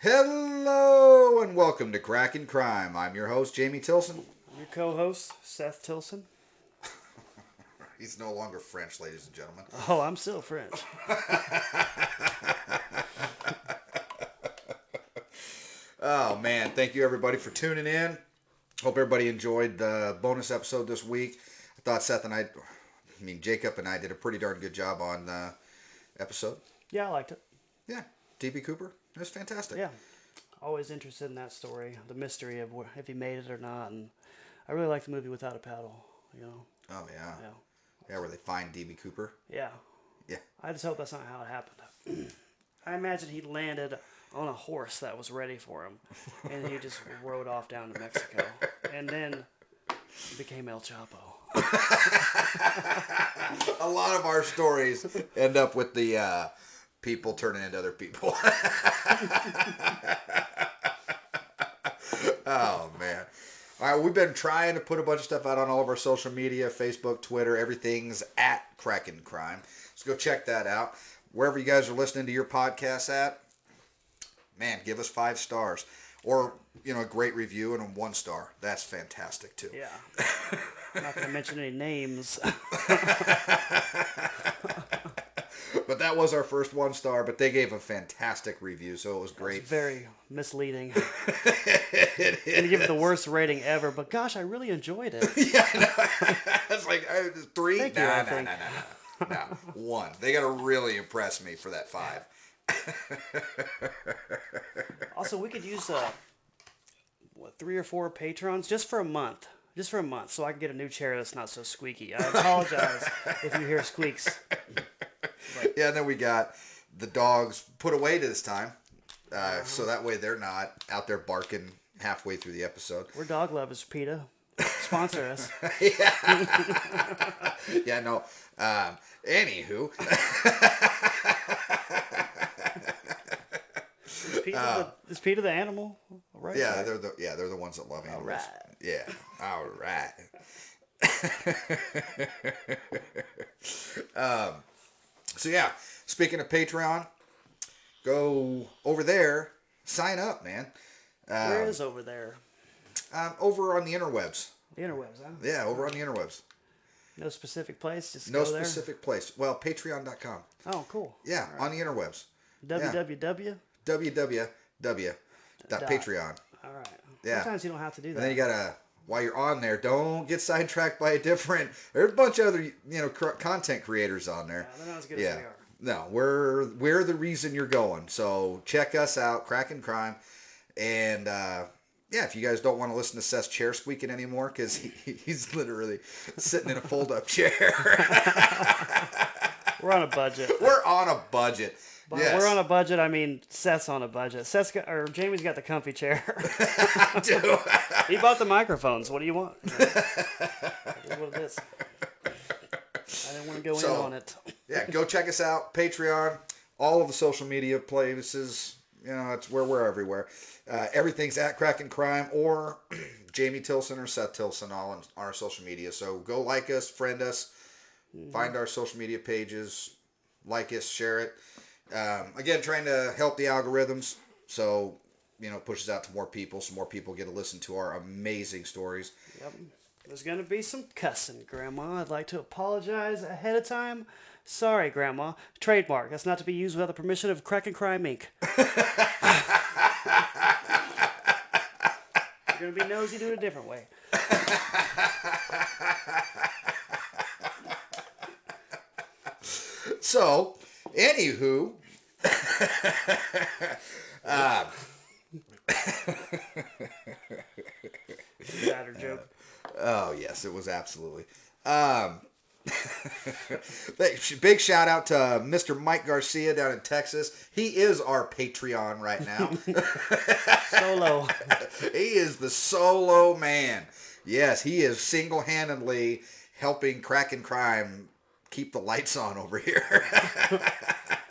Hello and welcome to Crackin' Crime. I'm your host, Jamie Tilson. I'm your co-host, Seth Tilson. He's no longer French, ladies and gentlemen. Oh, I'm still French. Oh, man. Thank you, everybody, for tuning in. Hope everybody enjoyed the bonus episode this week. I thought Jacob and I did a pretty darn good job on the episode. Yeah, I liked it. Yeah. D.B. Cooper. It was fantastic. Yeah. Always interested in that story, the mystery of if he made it or not. And I really like the movie Without a Paddle, you know. Oh, yeah. Yeah. Yeah, where they find D.B. Cooper. Yeah. Yeah. I just hope that's not how it happened. I imagine he landed on a horse that was ready for him, and he just rode off down to Mexico, and then became El Chapo. A lot of our stories end up with the people turning into other people. Oh, man. All right, we've been trying to put a bunch of stuff out on all of our social media, Facebook, Twitter, everything's at Crackin' Crime. So go check that out. Wherever you guys are listening to your podcasts at, man, give us 5 stars. Or, a great review and a 1 star. That's fantastic, too. Yeah. I'm not going to mention any names. But that was our first 1 star, but they gave a fantastic review, so it was great. It's very misleading. I'm going to give it the worst rating ever, but gosh, I really enjoyed it. Yeah, I know. It's like 3? Thank you, I think. No. 1. They got to really impress me for that 5. Also, we could use 3 or 4 patrons just for a month. Just for a month, so I can get a new chair that's not so squeaky. I apologize if you hear squeaks. But, yeah, and then we got the dogs put away this time, so that way they're not out there barking halfway through the episode. We're dog lovers, PETA. Sponsor us. Yeah. Yeah, no. Anywho. Is PETA the animal? Right? Yeah, they're the ones that love animals. All right. Yeah. All right. So yeah, speaking of Patreon, go over there, sign up, man. Where is over there? Over on the interwebs. The interwebs, huh? Yeah, over on the interwebs. No specific place, just no go there? specific place. Well, patreon.com. Oh, cool. Yeah, right. On the interwebs. www? www.patreon. All right. Yeah. Sometimes you don't have to do that. And then you gotta, while you're on there, don't get sidetracked by there's a bunch of other, content creators on there. Yeah, they're not as good as we are. No, we're the reason you're going. So check us out, Crackin' Crime. And, if you guys don't want to listen to Seth's chair squeaking anymore, because he's literally sitting in a fold-up chair. We're on a budget. We're on a budget. Yes. We're on a budget. I mean, Seth's on a budget. Jamie's got the comfy chair. I do. He bought the microphones. What do you want? That is what it is. I didn't want to go in on it. Yeah, go check us out. Patreon, all of the social media places. It's where we're everywhere. Everything's at Crackin' Crime or Jamie Tilson or Seth Tilson, all on our social media. So go like us, friend us, find our social media pages, like us, share it. Again, trying to help the algorithms, so it pushes out to more people, so more people get to listen to our amazing stories. Yep. There's gonna be some cussing, Grandma. I'd like to apologize ahead of time. Sorry, Grandma. Trademark. That's not to be used without the permission of Crackin' Crime Inc. You're gonna be nosy, do it a different way. So, anywho, Batter joke. Oh yes, it was absolutely. Big shout out to Mr. Mike Garcia down in Texas. He is our Patreon right now. Solo. He is the solo man. Yes, he is single-handedly helping Crackin' Crime keep the lights on over here.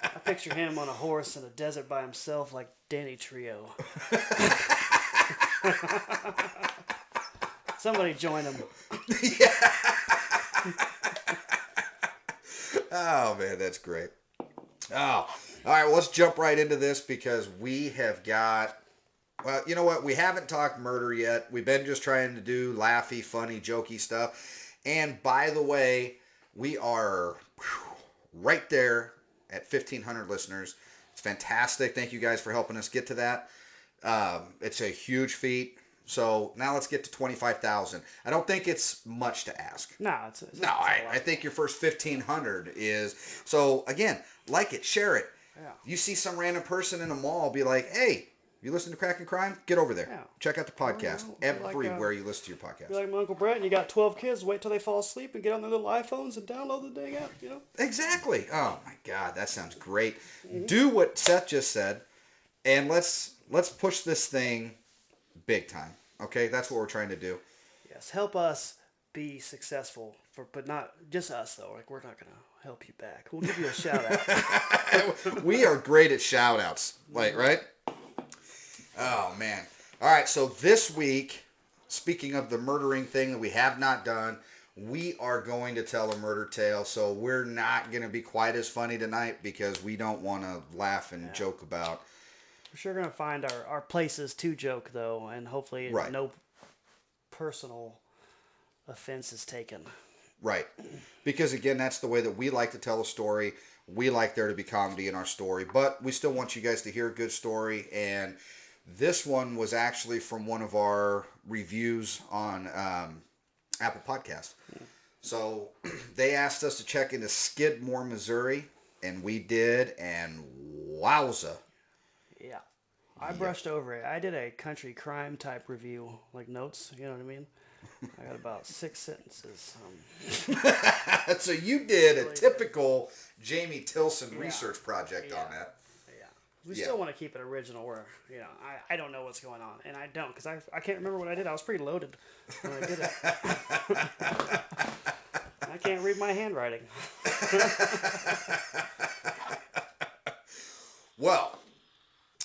I picture him on a horse in a desert by himself like Danny Trio. Somebody join him. Yeah. Oh, man, that's great. Oh, all right. Well, let's jump right into this because we have got. Well, you know what? We haven't talked murder yet. We've been just trying to do laughy, funny, jokey stuff. And by the way, we are right there at 1,500 listeners. It's fantastic. Thank you guys for helping us get to that. It's a huge feat. So now let's get to 25,000. I don't think it's much to ask. No, I think your first 1,500 is. So again, like it, share it. Yeah. You see some random person in a mall, be like, hey, you listen to Crack and Crime? Get over there. Yeah. Check out the podcast. Everywhere like, you listen to your podcast. You're like my Uncle Brett and you got 12 kids, wait till they fall asleep and get on their little iPhones and download the dang app, you know? Exactly. Oh my God, that sounds great. Mm-hmm. Do what Seth just said, and let's push this thing big time. Okay? That's what we're trying to do. Yes, help us be successful, but not just us, though. Like, we're not going to help you back. We'll give you a shout out. We are great at shout outs, like, right? Oh, man. All right, so this week, speaking of the murdering thing that we have not done, we are going to tell a murder tale. So we're not going to be quite as funny tonight because we don't want to laugh and joke about. We're sure going to find our places to joke, though, and hopefully no personal offense is taken. Right. Because, again, that's the way that we like to tell a story. We like there to be comedy in our story, but we still want you guys to hear a good story. And this one was actually from one of our reviews on Apple Podcasts. So they asked us to check into Skidmore, Missouri, and we did, and wowza. Yeah. I brushed over it. I did a country crime type review, like notes, you know what I mean? I got about 6 sentences. So you did a typical Jamie Tilson research project on that. Yeah. We still want to keep it original where, you know, I don't know what's going on. And I don't, because I can't remember what I did. I was pretty loaded when I did it. I can't read my handwriting. Well,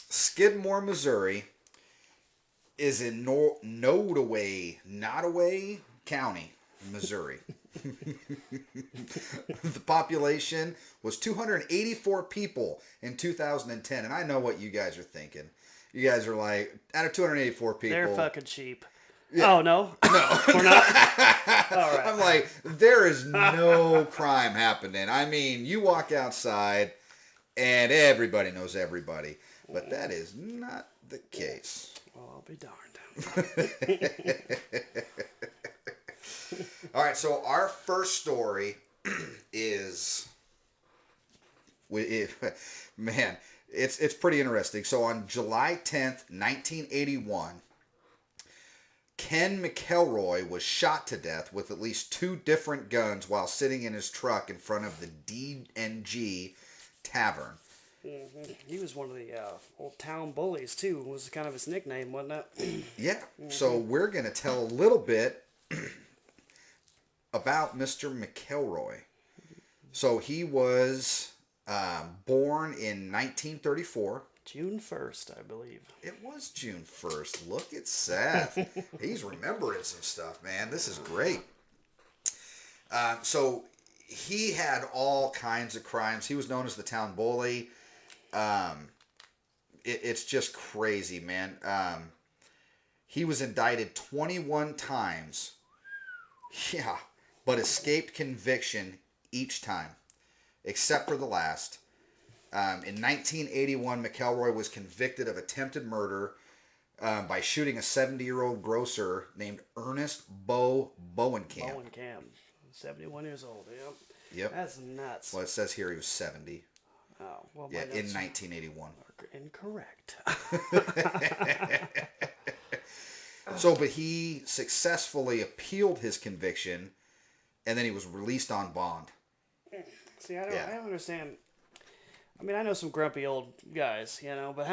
Skidmore, Missouri is in Nodaway County, Missouri. The population was 284 people in 2010. And I know what you guys are thinking. You guys are like, out of 284 people. They're fucking cheap. Yeah. Oh, no? No. We're not? All right. I'm like, there is no crime happening. I mean, you walk outside and everybody knows everybody. But that is not the case. Well, I'll be darned. All right, so our first story is, man, it's pretty interesting. So on July 10th, 1981, Ken McElroy was shot to death with at least 2 different guns while sitting in his truck in front of the D&G Tavern. Mm-hmm. He was one of the old town bullies, too. Was kind of his nickname, wasn't it? Yeah. Mm-hmm. So we're going to tell a little bit about Mr. McElroy. So he was born in 1934. June 1st, I believe. It was June 1st. Look at Seth. He's remembering some stuff, man. This is great. So he had all kinds of crimes. He was known as the town bully. It's just crazy, man. He was indicted 21 times. Yeah, but escaped conviction each time, except for the last. In 1981, McElroy was convicted of attempted murder by shooting a 70-year-old grocer named Ernest Bowenkamp. Bowenkamp, 71 years old. Yep. That's nuts. Well, it says here he was 70. Oh, well, yeah, in 1981. Incorrect. So, but he successfully appealed his conviction, and then he was released on bond. See, I don't understand. I mean, I know some grumpy old guys, you know, but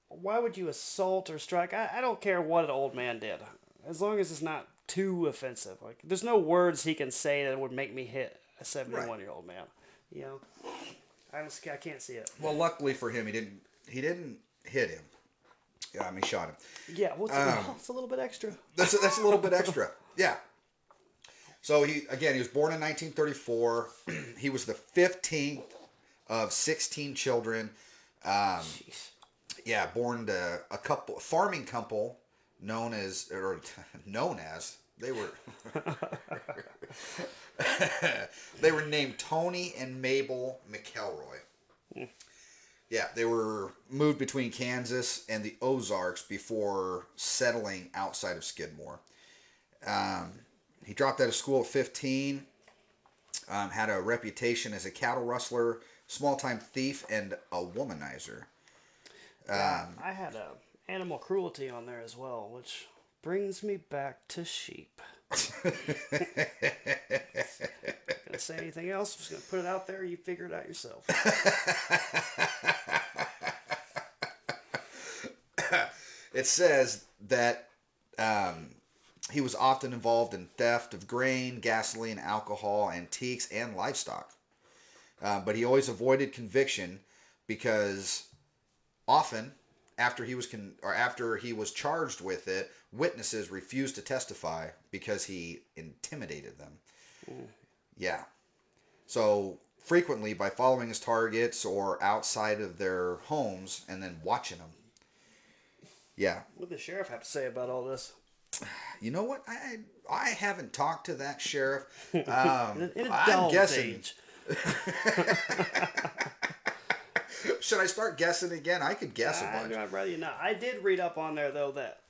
why would you assault or strike? I don't care what an old man did, as long as it's not too offensive. Like, there's no words he can say that would make me hit a 71-year-old man. You know, I can't see it. Well, luckily for him, he didn't hit him. Yeah, I mean, shot him. Yeah, well, it's a little bit extra. That's a little bit extra. Yeah. So he was born in 1934. He was the 15th of 16 children. Jeez. Yeah, born to a farming couple known as they were they were named Tony and Mabel McElroy. Yeah, they were moved between Kansas and the Ozarks before settling outside of Skidmore. He dropped out of school at 15, had a reputation as a cattle rustler, small-time thief, and a womanizer. Yeah, I had animal cruelty on there as well, which brings me back to sheep. Gonna say anything else? I'm just gonna put it out there. You figure it out yourself. It says that he was often involved in theft of grain, gasoline, alcohol, antiques, and livestock. But he always avoided conviction because often after he was charged with it, witnesses refused to testify because he intimidated them. Mm. Yeah. So frequently by following his targets or outside of their homes and then watching them. Yeah. What did the sheriff have to say about all this? You know what? I haven't talked to that sheriff. In a I'm guessing. Age. Should I start guessing again? I could guess a bunch. I'd rather you not. I did read up on there though that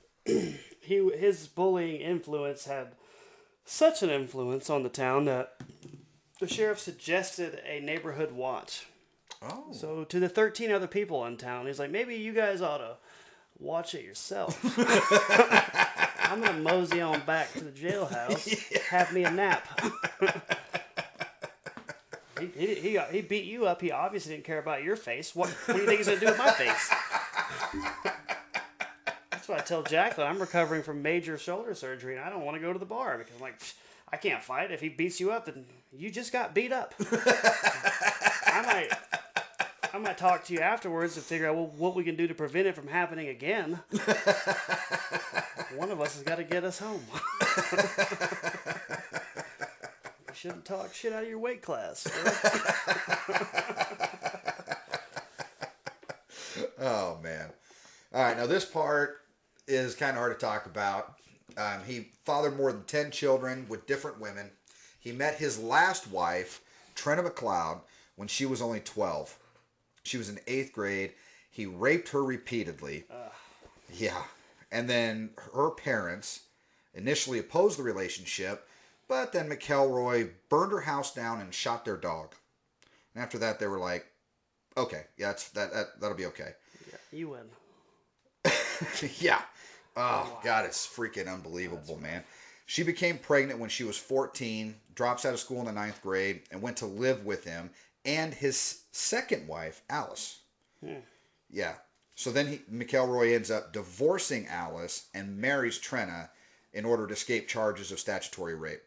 his bullying influence had such an influence on the town that the sheriff suggested a neighborhood watch. Oh. So to the 13 other people in town, he's like, maybe you guys ought to watch it yourself. I'm gonna mosey on back to the jailhouse, have me a nap. He beat you up. He obviously didn't care about your face. What do you think he's gonna do with my face? That's what I tell Jacqueline. I'm recovering from major shoulder surgery, and I don't want to go to the bar because I'm like, I can't fight. If he beats you up, then you just got beat up. I might talk to you afterwards to figure out what we can do to prevent it from happening again. One of us has got to get us home. You shouldn't talk shit out of your weight class. Oh, man. All right, now this part is kind of hard to talk about. He fathered more than 10 children with different women. He met his last wife, Trina McLeod, when she was only 12. She was in 8th grade. He raped her repeatedly. Yeah. And then her parents initially opposed the relationship, but then McElroy burned her house down and shot their dog. And after that, they were like, okay, yeah, that'll be okay. Yeah, you win. Yeah. Oh, God, it's freaking unbelievable, man. She became pregnant when she was 14, drops out of school in the 9th grade, and went to live with him and his second wife, Alice. Yeah. So then McElroy ends up divorcing Alice and marries Trina in order to escape charges of statutory rape.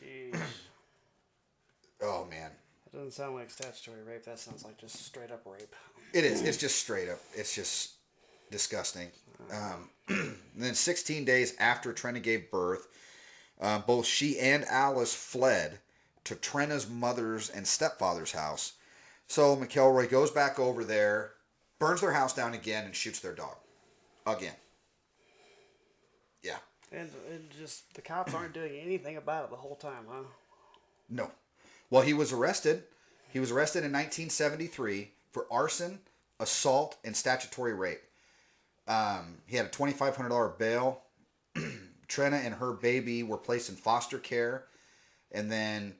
Jeez. Oh, man. That doesn't sound like statutory rape. That sounds like just straight up rape. It is. It's just straight up. It's just disgusting. And then 16 days after Trina gave birth, both she and Alice fled to Trina's mother's and stepfather's house. So McElroy goes back over there, burns their house down again, and shoots their dog. Again. Yeah. And just, the cops aren't doing anything about it the whole time, huh? No. Well, he was arrested. He was arrested in 1973 for arson, assault, and statutory rape. He had a $2,500 bail. Trina and her baby were placed in foster care. And then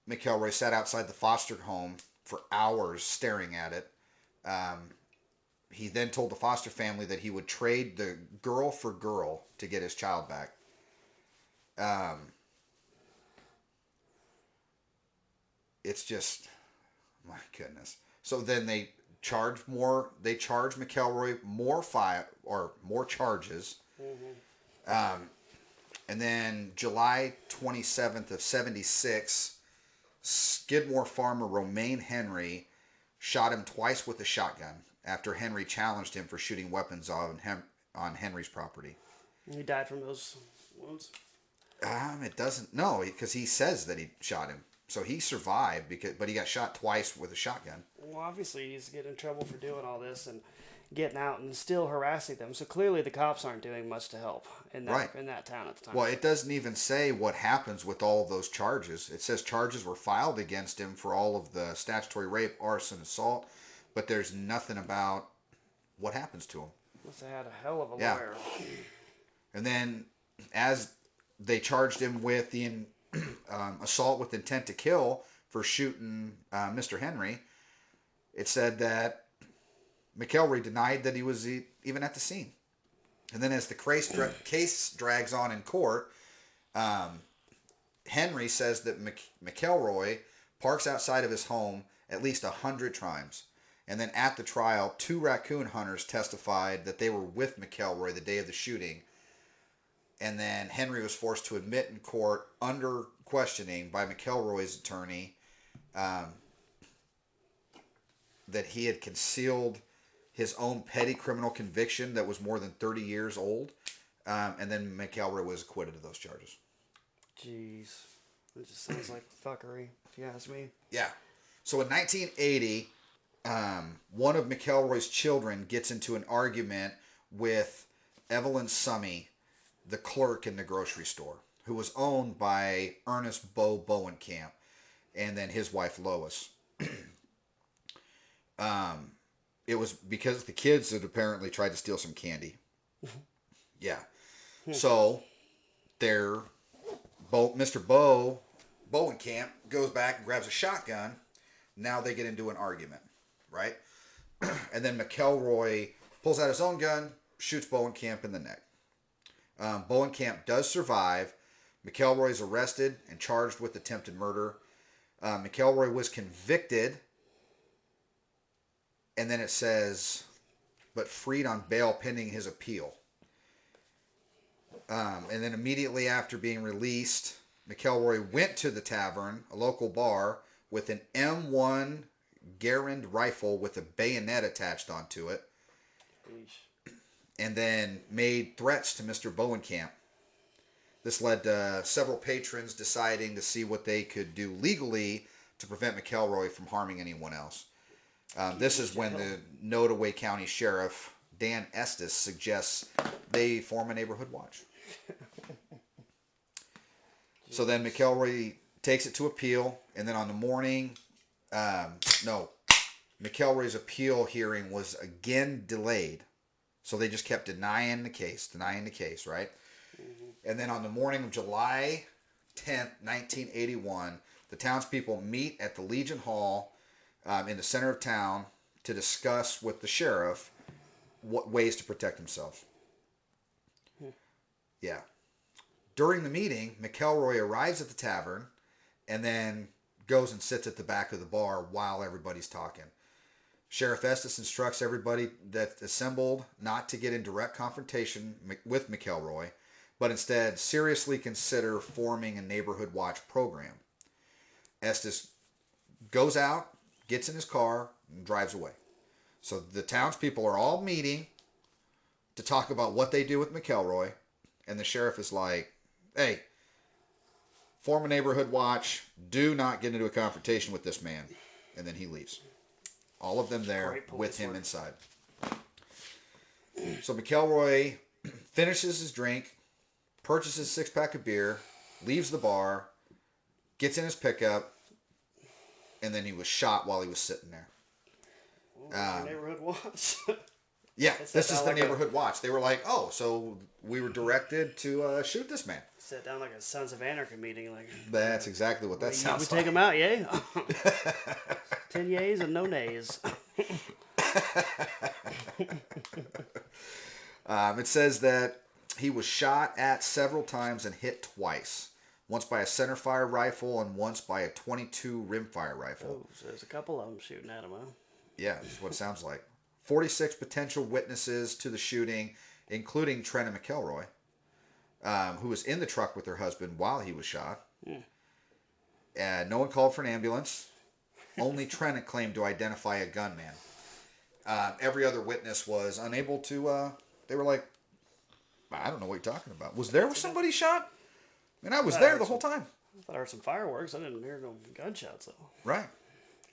McElroy sat outside the foster home for hours staring at it. He then told the foster family that he would trade the girl for girl to get his child back. It's just, my goodness. So then they charged McElroy more charges. Mm-hmm. And then July 27th of 76, Skidmore farmer Romaine Henry shot him twice with a shotgun after Henry challenged him for shooting weapons on Henry's property. He died from those wounds? It doesn't, no, because he says that he shot him. So he survived, but he got shot twice with a shotgun. Well, obviously he's getting in trouble for doing all this and getting out and still harassing them. So clearly the cops aren't doing much to help in that town at the time. Well, it doesn't even say what happens with all of those charges. It says charges were filed against him for all of the statutory rape, arson, assault, but there's nothing about what happens to him. Must have had a hell of a lawyer. And then, as they charged him with the assault with intent to kill for shooting Mr. Henry, it said that McElroy denied that he was even at the scene. And then as the case drags on in court, Henry says that McElroy parks outside of his home at least 100 times. And then at the trial, 2 raccoon hunters testified that they were with McElroy the day of the shooting. And then Henry was forced to admit in court under questioning by McElroy's attorney that he had concealed his own petty criminal conviction that was more than 30 years old. And then McElroy was acquitted of those charges. Jeez. It just sounds like fuckery, if you ask me. Yeah. So in 1980, one of McElroy's children gets into an argument with Evelyn Summey, the clerk in the grocery store, who was owned by Ernest Bowenkamp and then his wife Lois. It was because the kids had apparently tried to steal some candy. Yeah. So Mr. Bowenkamp goes back and grabs a shotgun. Now they get into an argument, right? And then McElroy pulls out his own gun, shoots Bowenkamp in the neck. Bowenkamp does survive. McElroy is arrested and charged with attempted murder. McElroy was convicted. And then it says, but freed on bail pending his appeal. And then immediately after being released, McElroy went to the tavern, a local bar, with an M1 Garand rifle with a bayonet attached onto it. Eesh. And then made threats to Mr. Bowenkamp. This led to several patrons deciding to see what they could do legally to prevent McElroy from harming anyone else. This is when the Nottoway County Sheriff, Dan Estes, suggests they form a neighborhood watch. So then McElroy takes it to appeal, and then on the morning, McElroy's appeal hearing was again delayed. So they just kept denying the case, right? Mm-hmm. And then on the morning of July 10th, 1981, the townspeople meet at the Legion Hall in the center of town to discuss with the sheriff what ways to protect himself. Yeah. During the meeting, McElroy arrives at the tavern and then goes and sits at the back of the bar while everybody's talking. Sheriff Estes instructs everybody that's assembled not to get in direct confrontation with McElroy, but instead seriously consider forming a neighborhood watch program. Estes goes out, gets in his car, and drives away. So the townspeople are all meeting to talk about what they do with McElroy, and the sheriff is like, hey, form a neighborhood watch, do not get into a confrontation with this man. And then he leaves. All of them there with him inside. So McElroy finishes his drink, purchases a 6-pack of beer, leaves the bar, gets in his pickup, and then he was shot while he was sitting there. Well, neighborhood watch. Yeah, this is the neighborhood watch. They were like, oh, so we were directed to shoot this man. Sit down like a Sons of Anarchy meeting. That's exactly what that sounds like. We take him out, yay? 10 yays and no nays. It says that he was shot at several times and hit twice. Once by a centerfire rifle and once by a .22 rimfire rifle. Oh, so there's a couple of them shooting at him, huh? Yeah, that's what it sounds like. 46 potential witnesses to the shooting, including Trina McElroy, who was in the truck with her husband while he was shot. No one called for an ambulance. Only Trina claimed to identify a gunman. Every other witness was unable to... they were like, I don't know what you're talking about. Was there somebody shot? And I was there the whole time. I thought I heard some fireworks. I didn't hear no gunshots, though. Right.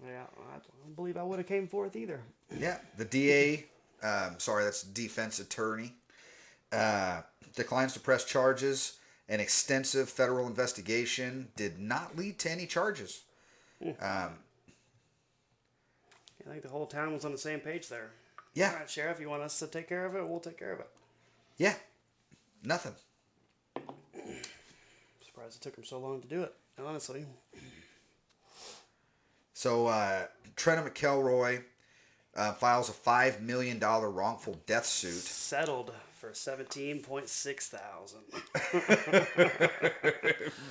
Yeah, I don't believe I would have came forth either. Yeah. The DA, that's defense attorney, declines to press charges. An extensive federal investigation did not lead to any charges. I think the whole town was on the same page there. Yeah. All right, Sheriff, you want us to take care of it? We'll take care of it. Yeah. Nothing. Surprised it took him so long to do it, honestly. So, Ken McElroy files a $5 million wrongful death suit. Settled for $17.6 thousand.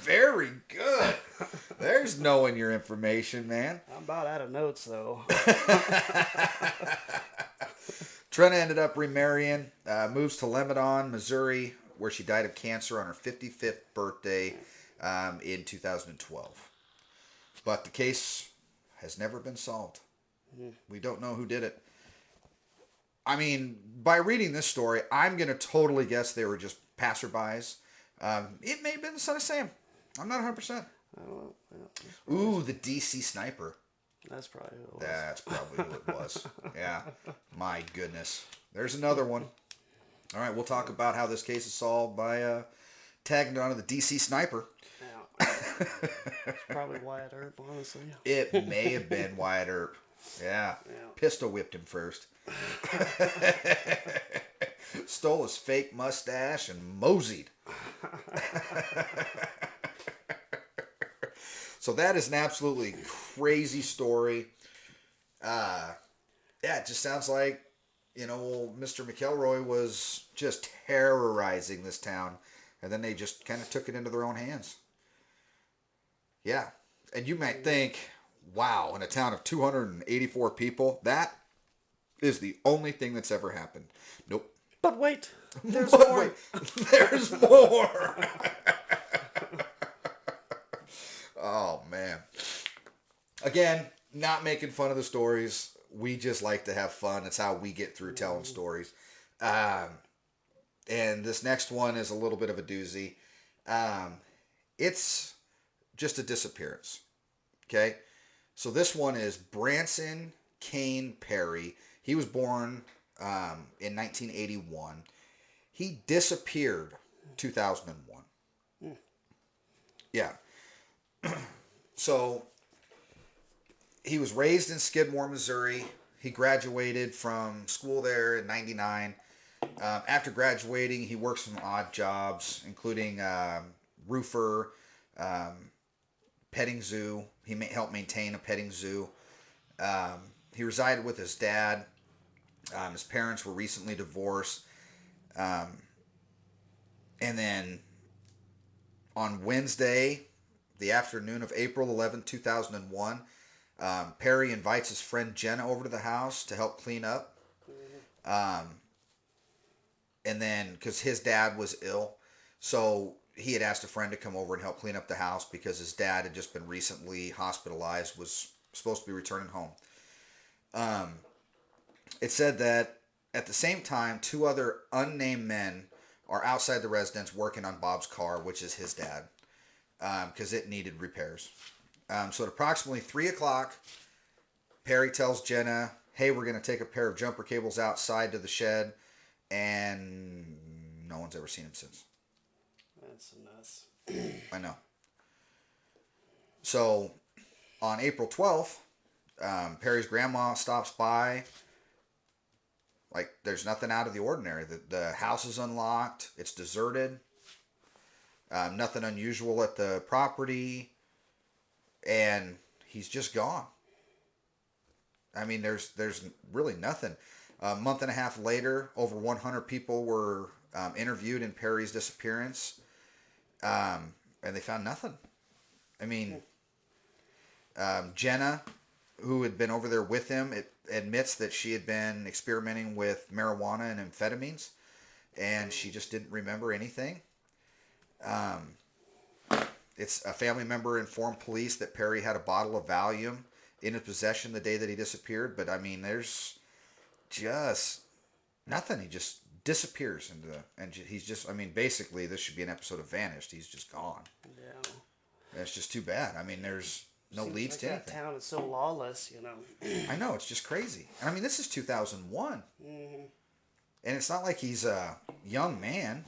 Very good. There's knowing your information, man. I'm about out of notes, though. Trina ended up remarrying, moves to Lebanon, Missouri, where she died of cancer on her 55th birthday in 2012. But the case has never been solved. We don't know who did it. I mean, by reading this story, I'm going to totally guess they were just passerbys. It may have been the son of Sam. I'm not 100%. I don't know. Ooh, the DC sniper. That's probably who it was. That's probably who it was. Yeah. My goodness. There's another one. All right, we'll talk about how this case is solved by tagging it onto the DC sniper. Yeah. It's probably Wyatt Earp, honestly. It may have been Wyatt Earp. Yeah. Pistol whipped him first. Stole his fake mustache and moseyed. So that is an absolutely crazy story. Yeah, it just sounds like, Mr. McElroy was just terrorizing this town, and then they just kind of took it into their own hands. Yeah. And you might think, wow, in a town of 284 people, that is the only thing that's ever happened. Nope. But wait, there's more. Wait, there's more. Oh, man. Again, not making fun of the stories. We just like to have fun. It's how we get through telling stories. And this next one is a little bit of a doozy. It's just a disappearance. Okay? So this one is Branson Perry. He was born in 1981. He disappeared 2001. Yeah. So he was raised in Skidmore, Missouri. He graduated from school there in 99. After graduating, he worked some odd jobs, including roofer, petting zoo. He helped maintain a petting zoo. He resided with his dad. His parents were recently divorced. And then on Wednesday, the afternoon of April 11, 2001, Perry invites his friend Jenna over to the house to help clean up. And then, because his dad was ill, so he had asked a friend to come over and help clean up the house because his dad had just been recently hospitalized, was supposed to be returning home. It said that at the same time, 2 other unnamed men are outside the residence working on Bob's car, which is his dad, because it needed repairs. So at approximately 3 o'clock, Perry tells Jenna, hey, we're going to take a pair of jumper cables outside to the shed, and no one's ever seen him since. That's nuts. I know. So on April 12th, Perry's grandma stops by. Like, there's nothing out of the ordinary. The house is unlocked. It's deserted. Nothing unusual at the property. And he's just gone. I mean, there's really nothing. A month and a half later, over 100 people were interviewed in Perry's disappearance. And they found nothing. I mean, Jenna, who had been over there with him, admits that she had been experimenting with marijuana and amphetamines, and she just didn't remember anything. It's a family member informed police that Perry had a bottle of Valium in his possession the day that he disappeared, but I mean, there's just nothing. He just disappears and he's just, I mean, basically this should be an episode of Vanished. He's just gone. Yeah. It's just too bad. I mean, there's no Seems leads like to that anything. town is so lawless, you know. I know, it's just crazy. And I mean, this is 2001. Mm-hmm. And it's not like he's a young man.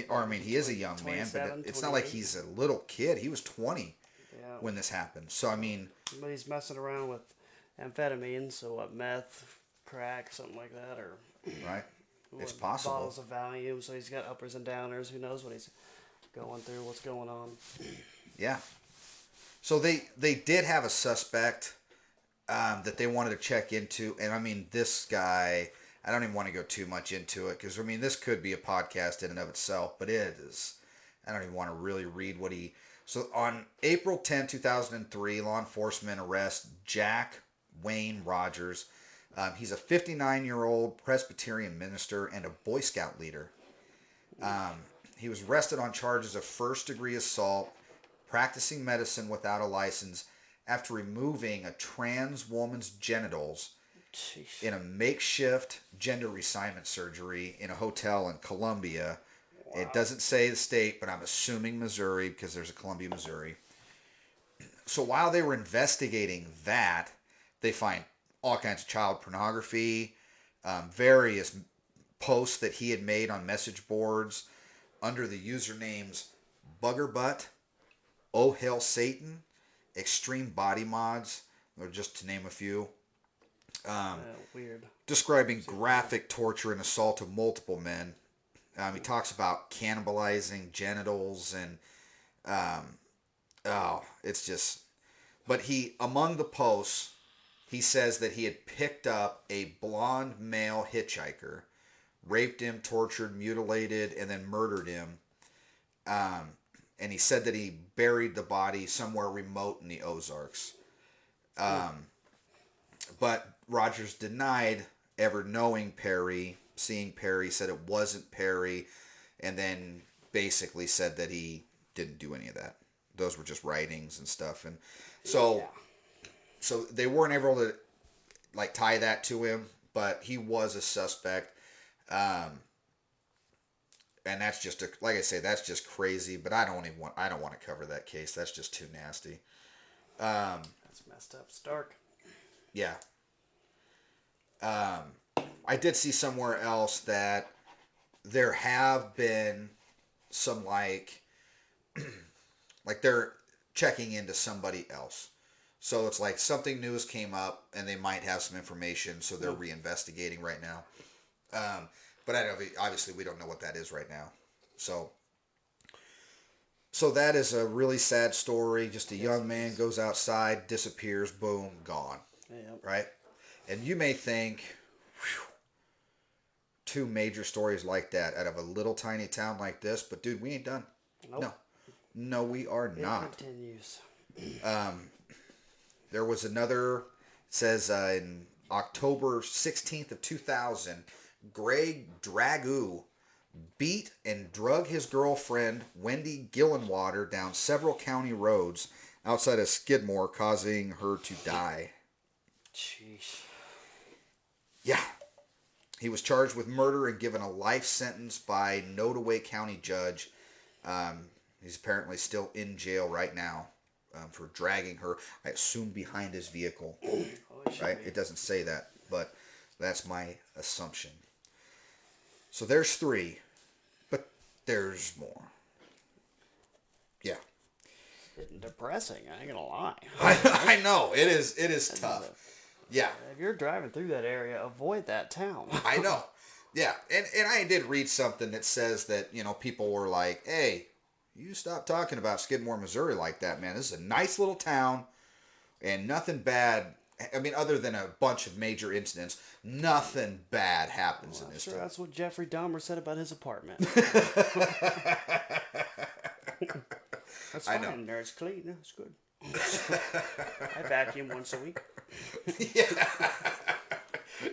Or, I mean, he is a young man, but it's not like he's a little kid. He was 20 when this happened. So, I mean... But he's messing around with amphetamines, so what, meth, crack, something like that, or... Right? It's possible. Bottles of Valium, so he's got uppers and downers. Who knows what he's going through, what's going on. Yeah. So they did have a suspect that they wanted to check into. And, I mean, this guy... I don't even want to go too much into it because, I mean, this could be a podcast in and of itself, but it is. I don't even want to really read what he... So on April 10, 2003, law enforcement arrest Jack Wayne Rogers. He's a 59-year-old Presbyterian minister and a Boy Scout leader. He was arrested on charges of first-degree assault, practicing medicine without a license after removing a trans woman's genitals Jeez. in a makeshift gender reassignment surgery in a hotel in Columbia. Wow. It doesn't say the state, but I'm assuming Missouri because there's a Columbia, Missouri. So while they were investigating that, they find all kinds of child pornography, various posts that he had made on message boards under the usernames Buggerbutt, Oh Hail Satan, Extreme Body Mods, or just to name a few. Weird. Describing graphic torture and assault of multiple men. He talks about cannibalizing genitals and, it's just... But among the posts, he says that he had picked up a blonde male hitchhiker, raped him, tortured, mutilated, and then murdered him. And he said that he buried the body somewhere remote in the Ozarks. But Rogers denied ever knowing Perry, seeing Perry, said it wasn't Perry, and then basically said that he didn't do any of that. Those were just writings and stuff. And so they weren't able to like tie that to him, but he was a suspect. And that's just like I say, that's just crazy. But I don't want to cover that case. That's just too nasty. That's messed up. It's dark. Yeah. I did see somewhere else that there have been some like they're checking into somebody else. So it's like something news came up and they might have some information, so they're reinvestigating right now. But obviously we don't know what that is right now. So that is a really sad story. Just a young man goes outside, disappears, boom, gone. Yeah. Right? And you may think, whew, 2 major stories like that out of a little tiny town like this, but dude, we ain't done. Nope. No, we are not. It continues. There was another, it says in October 16th of 2000, Greg Dragoo beat and drug his girlfriend, Wendy Gillenwater, down several county roads outside of Skidmore, causing her to die. Jeez. Yeah. He was charged with murder and given a life sentence by Nottoway County judge. He's apparently still in jail right now for dragging her, I assume, behind his vehicle. Right? It doesn't say that, but that's my assumption. So there's 3, but there's more. Yeah. It's depressing, I ain't gonna lie. I know. It is tough. Yeah. If you're driving through that area, avoid that town. I know. Yeah. And I did read something that says that, people were like, hey, you stop talking about Skidmore, Missouri like that, man. This is a nice little town and nothing bad. I mean, other than a bunch of major incidents, nothing bad happens in this town. That's what Jeffrey Dahmer said about his apartment. That's fine. I know. There, it's clean. It's good. I vacuum once a week. Yeah.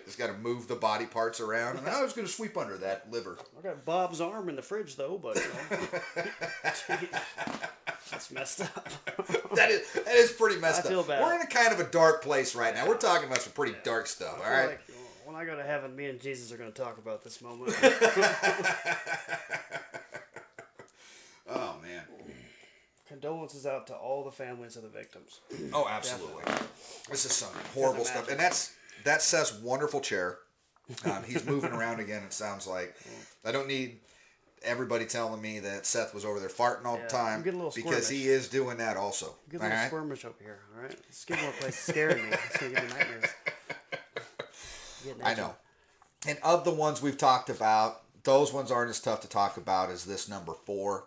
Just got to move the body parts around. And I was going to sweep under that liver. I got Bob's arm in the fridge, though, but that's messed up. That is pretty messed up. I feel bad. We're in a kind of a dark place right now. We're talking about some pretty dark stuff, all right? Like, when I go to heaven, me and Jesus are going to talk about this moment. Oh, man. condolences out to all the families of the victims. Oh, absolutely. This is some horrible stuff. And that's Seth's wonderful chair. He's moving around again, it sounds like. I don't need everybody telling me that Seth was over there farting all the time. I'm getting a little because he is doing that also. I'm getting a little squirmish over here, all right? Skidmore place is scaring me. It's going to give me nightmares. I know. And of the ones we've talked about, those ones aren't as tough to talk about as this number 4.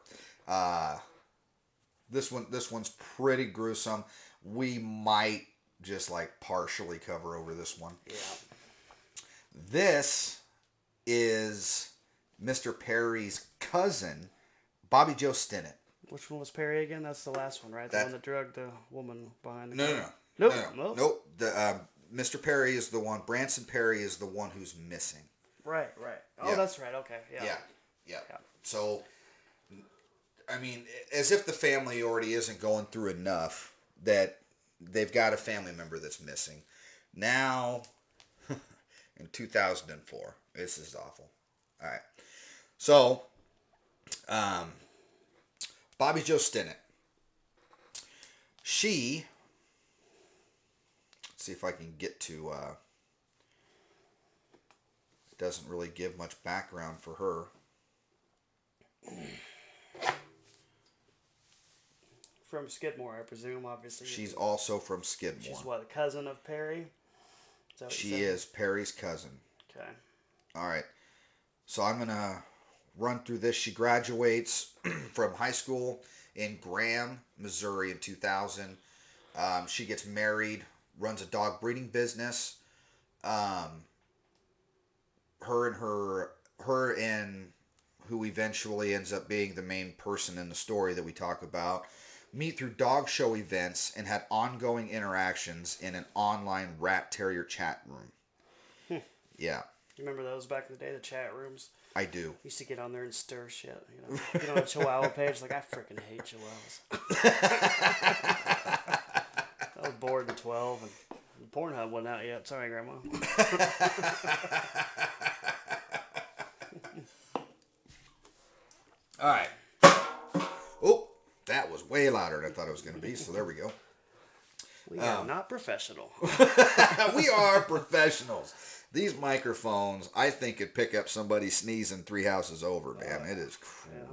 This one's pretty gruesome. We might just like partially cover over this one. Yeah. This is Mr. Perry's cousin, Bobbie Jo Stinnet. Which one was Perry again? That's the last one, right? The one that drugged the woman behind the car. Nope. Mr. Perry is the one. Branson Perry is the one who's missing. Right. Oh, that's right. Okay. Yeah. So, I mean, as if the family already isn't going through enough that they've got a family member that's missing. Now, in 2004, this is awful. All right. So, Bobbie Jo Stinnet. She, let's see if I can get to, doesn't really give much background for her. From Skidmore, I presume, obviously. She's also from Skidmore. She's what, a cousin of Perry? She is Perry's cousin. Okay. All right. So I'm going to run through this. She graduates from high school in Graham, Missouri in 2000. She gets married, runs a dog breeding business. Her and who eventually ends up being the main person in the story that we talk about, meet through dog show events and had ongoing interactions in an online rat terrier chat room. Yeah. You remember those back in the day, the chat rooms? I do. Used to get on there and stir shit. You know, get on a Chihuahua page, like, I freaking hate Chihuahuas. I was bored in 12, and Pornhub wasn't out yet. Sorry, Grandma. All right. Oh, that was way louder than I thought it was going to be, so there we go. We are not professional. We are professionals. These microphones, I think, could pick up somebody sneezing 3 houses over, man. It is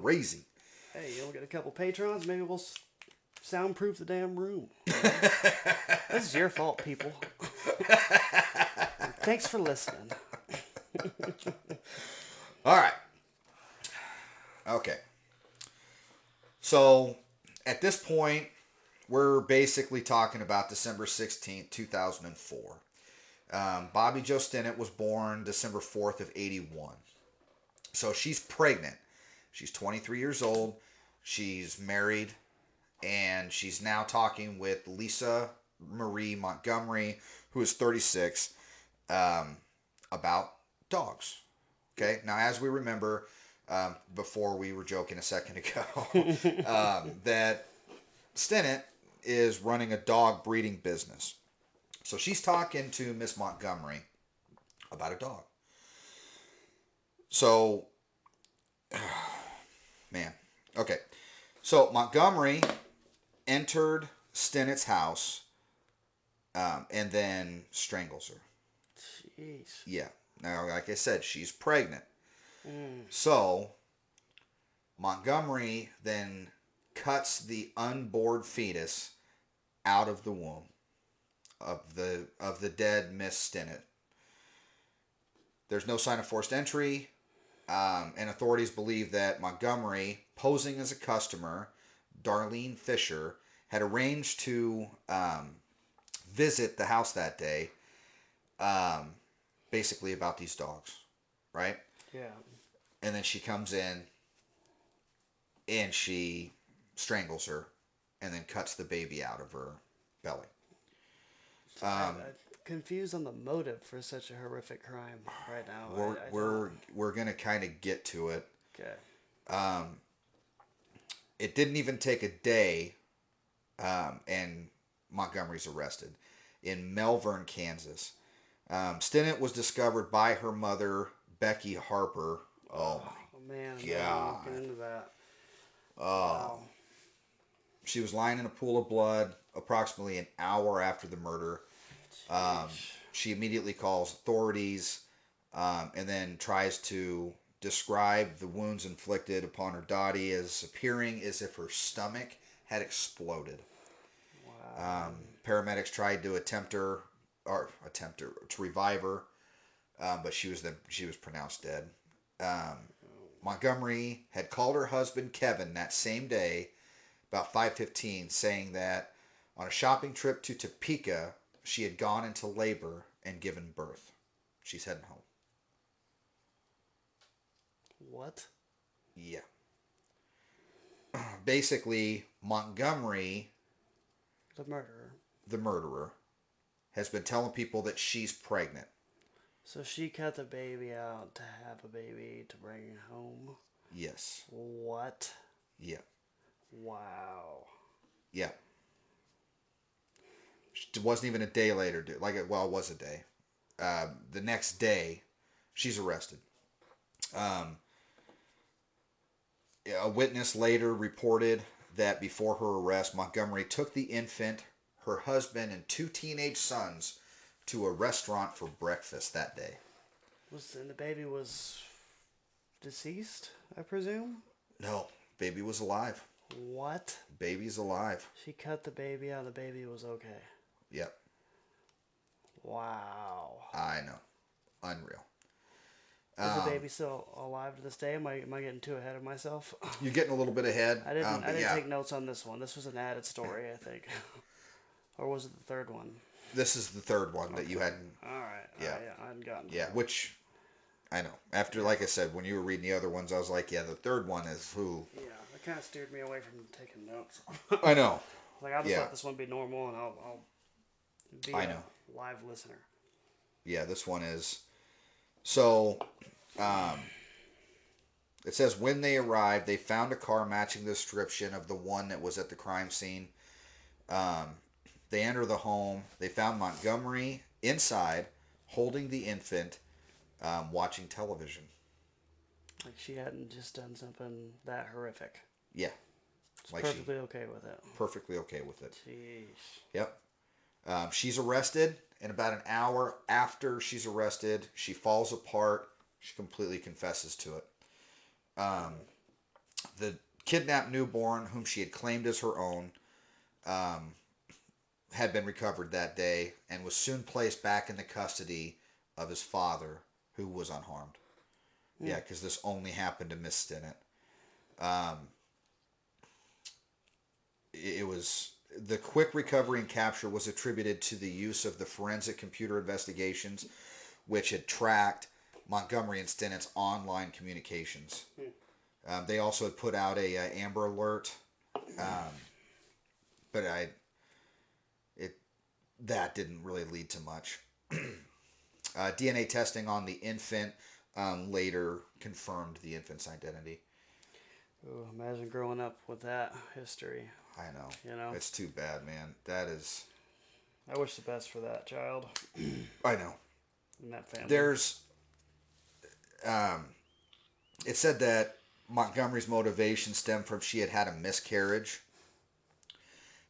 crazy. Hey, you'll get a couple patrons. Maybe we'll soundproof the damn room. This is your fault, people. Thanks for listening. All right. Okay. So, at this point, we're basically talking about December 16th, 2004. Bobbie Jo Stinnet was born December 4th of 81. So she's pregnant. She's 23 years old. She's married. And she's now talking with Lisa Marie Montgomery, who is 36, about dogs. Okay? Now, as we remember, before we were joking a second ago, that Stinnet is running a dog breeding business. So she's talking to Miss Montgomery about a dog. So, man. Okay. So Montgomery entered Stinnet's house and then strangles her. Jeez. Yeah. Now, like I said, she's pregnant. So Montgomery then cuts the unborn fetus out of the womb of the dead Miss Stinnet. There's no sign of forced entry, and authorities believe that Montgomery, posing as a customer, Darlene Fisher, had arranged to visit the house that day, basically about these dogs, right? Yeah. And then she comes in and she strangles her and then cuts the baby out of her belly. I'm confused on the motive for such a horrific crime right now. We're gonna kind of get to it. Okay. It didn't even take a day, and Montgomery's arrested in Melbourne, Kansas. Stinnet was discovered by her mother, Becky Harper. Oh my man, God. get into that. Oh. She was lying in a pool of blood approximately an hour after the murder. She immediately calls authorities, and then tries to describe the wounds inflicted upon her body as appearing as if her stomach had exploded. Wow. Paramedics tried to to revive her, but she was pronounced dead. Montgomery had called her husband Kevin that same day, about 5:15, saying that on a shopping trip to Topeka, she had gone into labor and given birth. She's heading home. What? Yeah. Basically, Montgomery, The murderer. has been telling people that she's pregnant. So she cut the baby out to have a baby to bring home? Yes. What? Yeah. Wow. Yeah. It wasn't even a day later. It was a day. The next day, she's arrested. A witness later reported that before her arrest, Montgomery took the infant, her husband, and 2 teenage sons to a restaurant for breakfast that day. And the baby was deceased, I presume? No, baby was alive. What? Baby's alive. She cut the baby out, the baby was okay. Yep. Wow. I know. Unreal. Is the baby still alive to this day? Am I getting too ahead of myself? You're getting a little bit ahead. I didn't take notes on this one. This was an added story, I think. Or was it the third one? This is the third one that you hadn't. All right. Yeah. I hadn't gotten to Yeah, that. which I know. After, like I said, when you were reading the other ones, I was like, yeah, the third one is who. Yeah, that kind of steered me away from taking notes. I know. Like, I'll just Yeah. let this one be normal, and I'll be I a know. live listener. Yeah, this one is. So, it says when they arrived, they found a car matching the description of the one that was at the crime scene. They enter the home. They found Montgomery inside, holding the infant, watching television. Like, she hadn't just done something that horrific. Yeah. She's perfectly okay with it. Perfectly okay with it. Jeez. Yep. She's arrested, and about an hour after she's arrested, she falls apart. She completely confesses to it. The kidnapped newborn, whom she had claimed as her own, had been recovered that day and was soon placed back in the custody of his father, who was unharmed. Yeah, because this only happened to Miss Stinnet. It was the quick recovery and capture was attributed to the use of the forensic computer investigations, which had tracked Montgomery and Stinnet's online communications. They also had put out a Amber Alert, but that didn't really lead to much. DNA testing on the infant later confirmed the infant's identity. Ooh, imagine growing up with that history. I know. You know? It's too bad, man. That is. I wish the best for that child I know. and that family. There's. It said that Montgomery's motivation stemmed from she had had a miscarriage.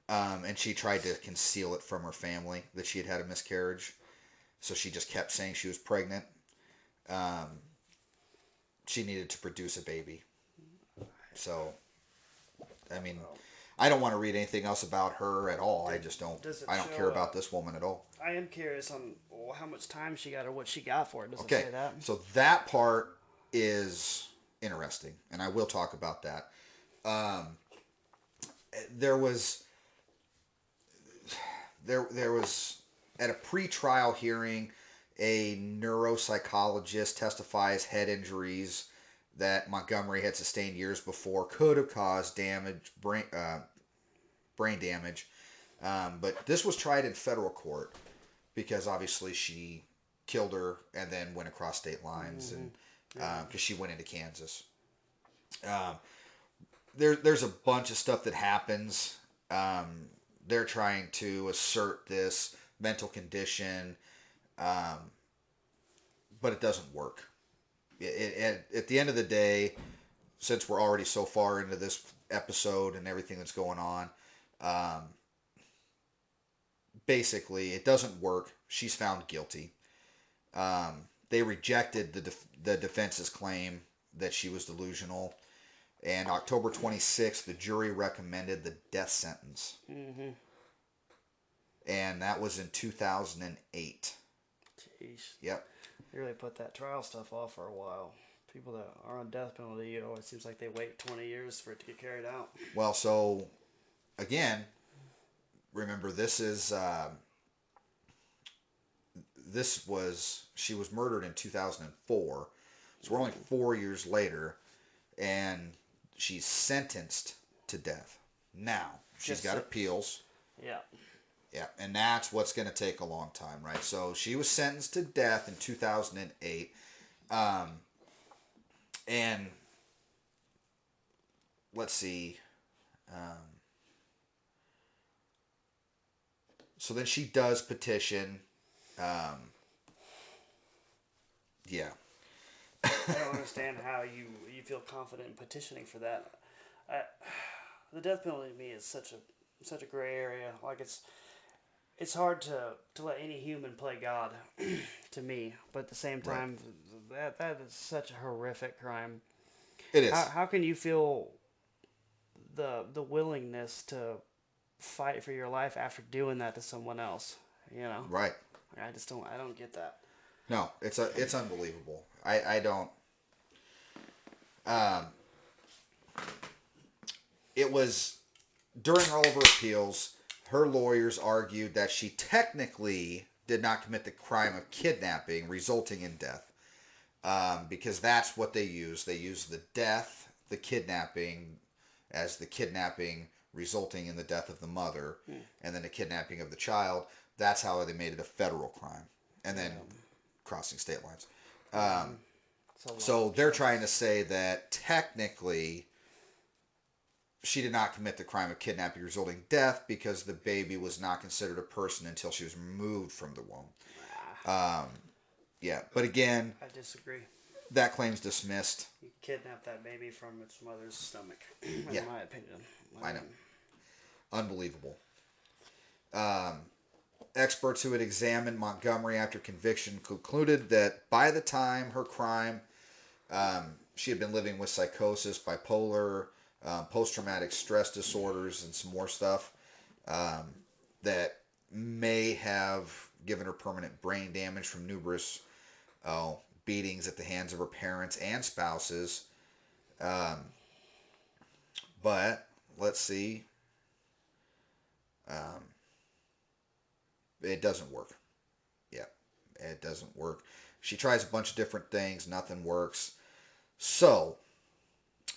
And she tried to conceal it from her family that she had had a miscarriage. So she just kept saying she was pregnant. She needed to produce a baby. So, I mean, I don't want to read anything else about her at all. I just don't. I don't care about this woman at all. I am curious on how much time she got or what she got for it. Does it Okay, say that? so that part is interesting, and I will talk about that. There was at a pre-trial hearing, a neuropsychologist testifies head injuries that Montgomery had sustained years before could have caused brain damage. But this was tried in federal court because obviously she killed her and then went across state lines, and because she went into Kansas. There's a bunch of stuff that happens. They're trying to assert this mental condition, but it doesn't work. At the end of the day, since we're already so far into this episode and everything that's going on, Basically, it doesn't work. She's found guilty. They rejected the defense's claim that she was delusional. And October 26th, the jury recommended the death sentence. Mm-hmm. And that was in 2008. Jeez. Yep. They really put that trial stuff off for a while. People that are on death penalty, it seems like they wait 20 years for it to get carried out. Well, so, again, remember, she was murdered in 2004. So we're only 4 years later, and she's sentenced to death. Now, she's got appeals. Yeah. Yeah, and that's what's going to take a long time, right? So she was sentenced to death in 2008. And let's see. So then she does petition. Yeah. I don't understand how you feel confident in petitioning for that. The death penalty to me is such a gray area. Like it's hard to let any human play God to me, but at the same time, that is such a horrific crime. It is. How can you feel the willingness to fight for your life after doing that to someone else? You know. Right. I don't get that. No, it's unbelievable. I don't. It was during all of her appeals. Her lawyers argued that she technically did not commit the crime of kidnapping, resulting in death, because that's what they use. They use the death, the kidnapping, as the kidnapping resulting in the death of the mother, and then the kidnapping of the child. That's how they made it a federal crime, and then crossing state lines. So they're trying to say that technically she did not commit the crime of kidnapping resulting in death because the baby was not considered a person until she was removed from the womb. Yeah, but again, I disagree. That claim's dismissed. You kidnap that baby from its mother's stomach, in my opinion. I know. Unbelievable. Experts who had examined Montgomery after conviction concluded that by the time her crime, she had been living with psychosis, bipolar, post-traumatic stress disorders, and some more stuff that may have given her permanent brain damage from numerous beatings at the hands of her parents and spouses. But let's see. It doesn't work. Yeah, it doesn't work. She tries a bunch of different things. Nothing works. So,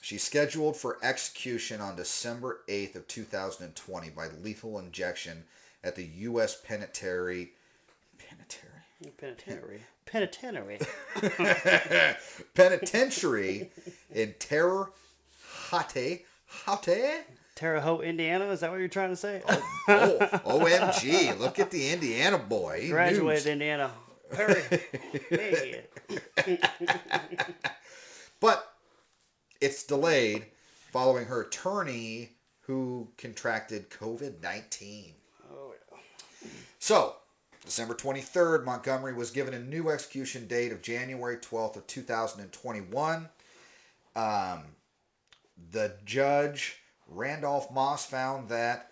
she's scheduled for execution on December 8th of 2020 by lethal injection at the U.S. Penitentiary in Terre Haute. Terre Haute, Indiana? Is that what you're trying to say? OMG. Look at the Indiana boy. He graduated Indiana. Perry. Hey. But it's delayed following her attorney who contracted COVID-19. Oh, yeah. So, December 23rd, Montgomery was given a new execution date of January 12th of 2021. The judge, Randolph Moss, found that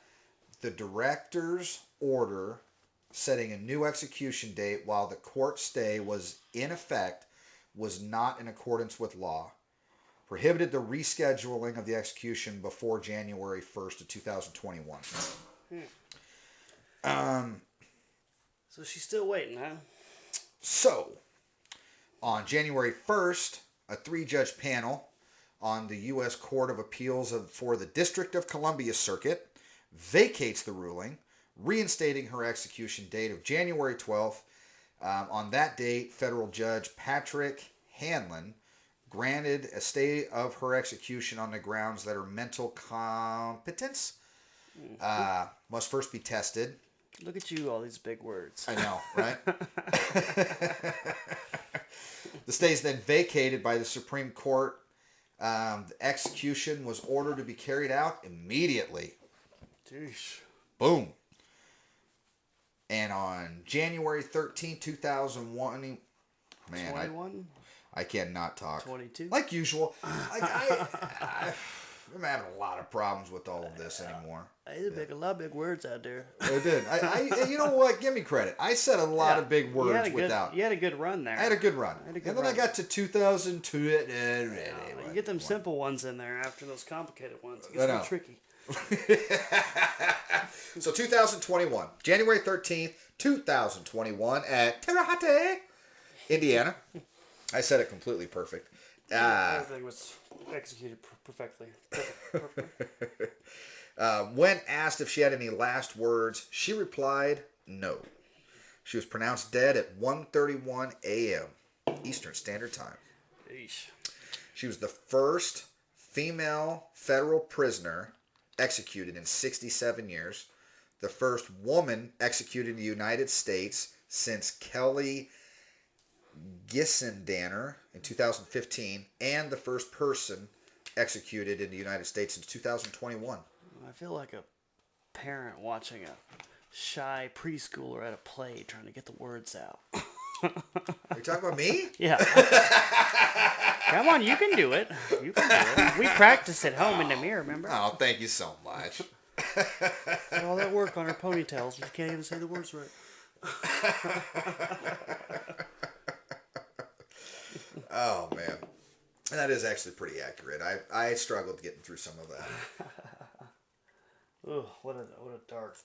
the director's order setting a new execution date while the court stay was in effect was not in accordance with law. Prohibited the rescheduling of the execution before January 1st of 2021. So she's still waiting, huh? So, on January 1st, a 3-judge panel on the U.S. Court of Appeals for the District of Columbia Circuit vacates the ruling, reinstating her execution date of January 12th. On that date, federal judge Patrick Hanlon granted a stay of her execution on the grounds that her mental competence must first be tested. Look at you, all these big words. I know, right? The stay is then vacated by the Supreme Court. The execution was ordered to be carried out immediately. Jeez. Boom. And on January 13th, 2001, man, 21? I cannot talk. 22? Like usual. I'm having a lot of problems with all of this anymore. I did a lot of big words out there. I did. You know what? Give me credit. I said a lot of big words without. You had a good run there. I had a good run. And then I got to 2002. You get them simple ones in there after those complicated ones. It gets real tricky. So 2021, January 13th, 2021 at Terre Haute, Indiana. I said it completely perfect. Everything was executed perfectly. Perfect. When asked if she had any last words, she replied, no. She was pronounced dead at 1:31 a.m. Eastern Standard Time. Eesh. She was the first female federal prisoner executed in 67 years, the first woman executed in the United States since Kelly Gissendaner in 2015, and the first person executed in the United States since 2021. I feel like a parent watching a shy preschooler at a play trying to get the words out. Are you talking about me? Yeah. Come on, you can do it. You can do it. We practice at home in the mirror, remember? Oh, thank you so much. All that work on her ponytails, you can't even say the words right. Oh, man. That is actually pretty accurate. I struggled getting through some of that. Ugh, what a dark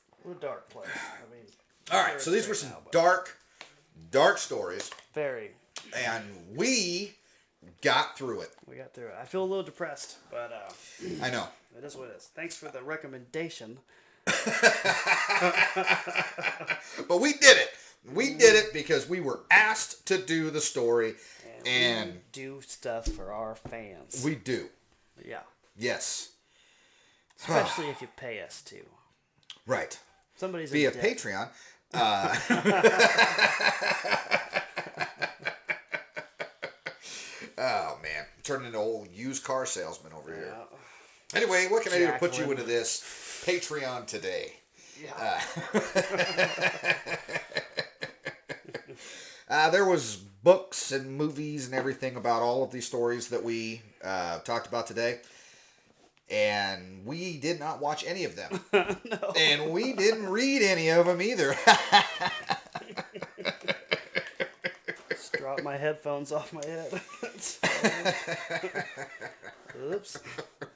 place. I mean, all right, so these were some dark stories. Very. And we got through it. We got through it. I feel a little depressed, but I know. It is what it is. Thanks for the recommendation. But we did it. We did it because we were asked to do the story. And we do stuff for our fans. We do. Yeah. Yes. Especially if you pay us to. Right. Somebody's via Patreon. Oh, man. Turning into an old used car salesman over here. Anyway, what can I do to put you into this Patreon today? Yeah. There was books and movies and everything about all of these stories that we talked about today. And we did not watch any of them. No. And we didn't read any of them either. Just dropped my headphones off my head. Oops.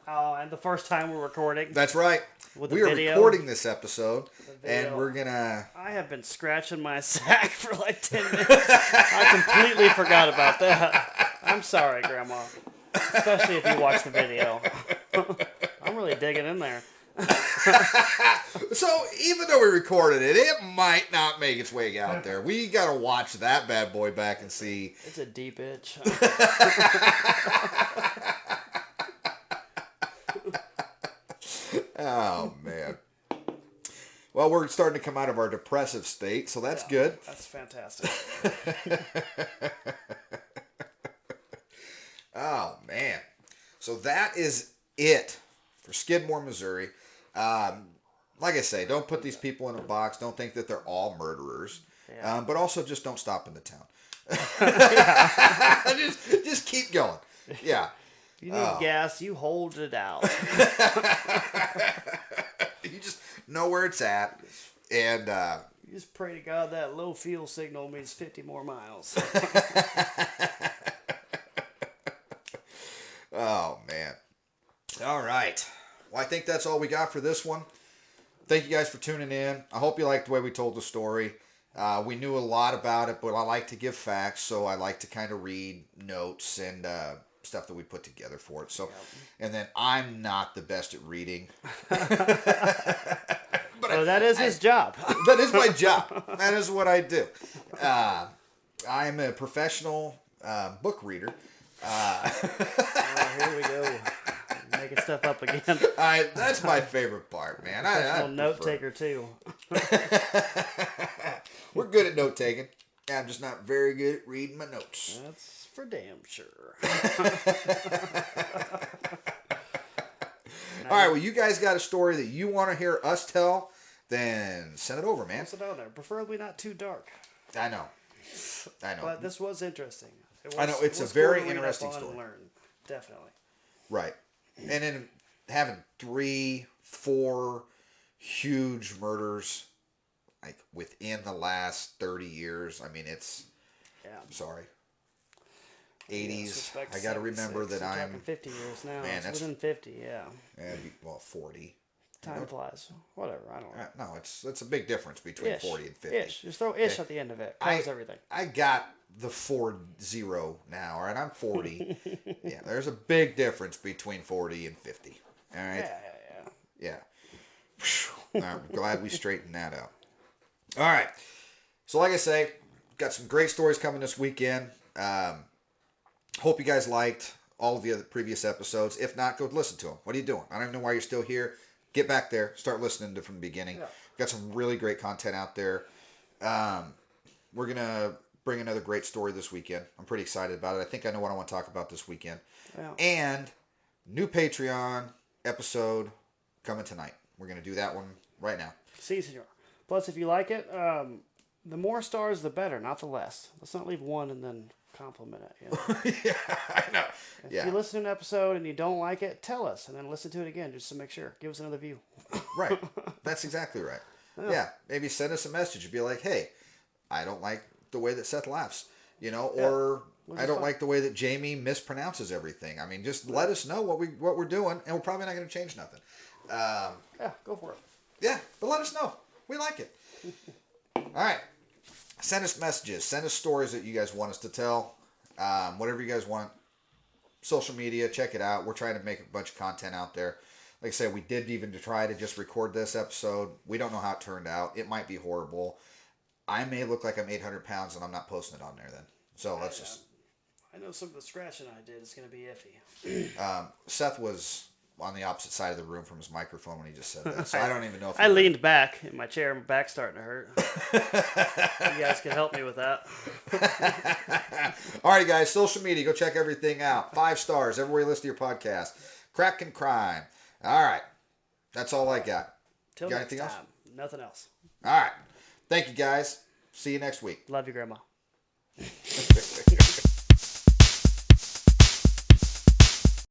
Oh, and the first time we're recording. That's right. We are recording this episode, and we're going to... I have been scratching my sack for like 10 minutes. I completely forgot about that. I'm sorry, Grandma. Especially if you watch the video. I'm really digging in there. So, even though we recorded it, it might not make its way out there. We got to watch that bad boy back and see. It's a deep itch. Oh, man. Well, we're starting to come out of our depressive state, so that's good. That's fantastic. Oh, man. So that is it for Skidmore, Missouri. Like I say, don't put these people in a box. Don't think that they're all murderers. Yeah. But also just don't stop in the town. just keep going. Yeah. If you need gas, you hold it out. You just know where it's at. And you just pray to God that low fuel signal means 50 more miles. Oh, man. All right. Well, I think that's all we got for this one. Thank you guys for tuning in. I hope you liked the way we told the story. We knew a lot about it, but I like to give facts, so I like to kind of read notes and stuff that we put together for it. So, and then I'm not the best at reading. But that is his job. That is my job. That is what I do. I'm a professional book reader. Here we go. Making stuff up again. That's my favorite part, man. Professional note taker too. We're good at note taking. I'm just not very good at reading my notes. That's for damn sure. All right, well, you guys got a story that you want to hear us tell, then send it over, man. Post it out there. Preferably not too dark. I know. But this was interesting. I know, it's a very interesting story. Definitely. Right. And then having 3, 4 huge murders, like, within the last 30 years, I mean, it's... Yeah. I'm sorry. 80s. Yeah, I got to remember that I'm I'm... talking 50 years now. Man, it's that's... within 50, yeah. Well, 40. Time flies. Whatever, I don't know. No, it's a big difference between 40 and 50. Ish. Just throw ish at the end of it. Covers everything. I got the 40 now, all right? I'm 40. Yeah, there's a big difference between 40 and 50. All right? Yeah. I'm glad we straightened that out. All right. So like I say, got some great stories coming this weekend. Hope you guys liked all of the other previous episodes. If not, go listen to them. What are you doing? I don't even know why you're still here. Get back there. Start listening to from the beginning. Yeah. Got some really great content out there. We're going to bring another great story this weekend. I'm pretty excited about it. I think I know what I want to talk about this weekend. Yeah. And new Patreon episode coming tonight. We're going to do that one right now. Si, senor. Plus, if you like it, the more stars, the better, not the less. Let's not leave one and then compliment it. You know? Yeah, I know. If you listen to an episode and you don't like it, tell us, and then listen to it again just to make sure. Give us another view. Right. That's exactly right. Yeah. Maybe send us a message and be like, hey, I don't like the way that Seth laughs, you know, or I don't like the way that Jamie mispronounces everything. I mean, just let us know what we're doing, and we're probably not going to change nothing. Yeah, go for it. Yeah, but let us know. We like it. All right. Send us messages. Send us stories that you guys want us to tell. Whatever you guys want. Social media, check it out. We're trying to make a bunch of content out there. Like I said, we did even try to just record this episode. We don't know how it turned out. It might be horrible. I may look like I'm 800 pounds and I'm not posting it on there then. So let's just... I know some of the scratching I did is going to be iffy. Seth was on the opposite side of the room from his microphone when he just said that. So I don't even know if... I leaned back in my chair. My back's starting to hurt. You guys can help me with that. All right, guys. Social media. Go check everything out. 5 stars everywhere you listen to your podcast. Crack and Crime. All right. That's all I got. Till got next anything time. else? Nothing else. All right. Thank you, guys. See you next week. Love you, Grandma.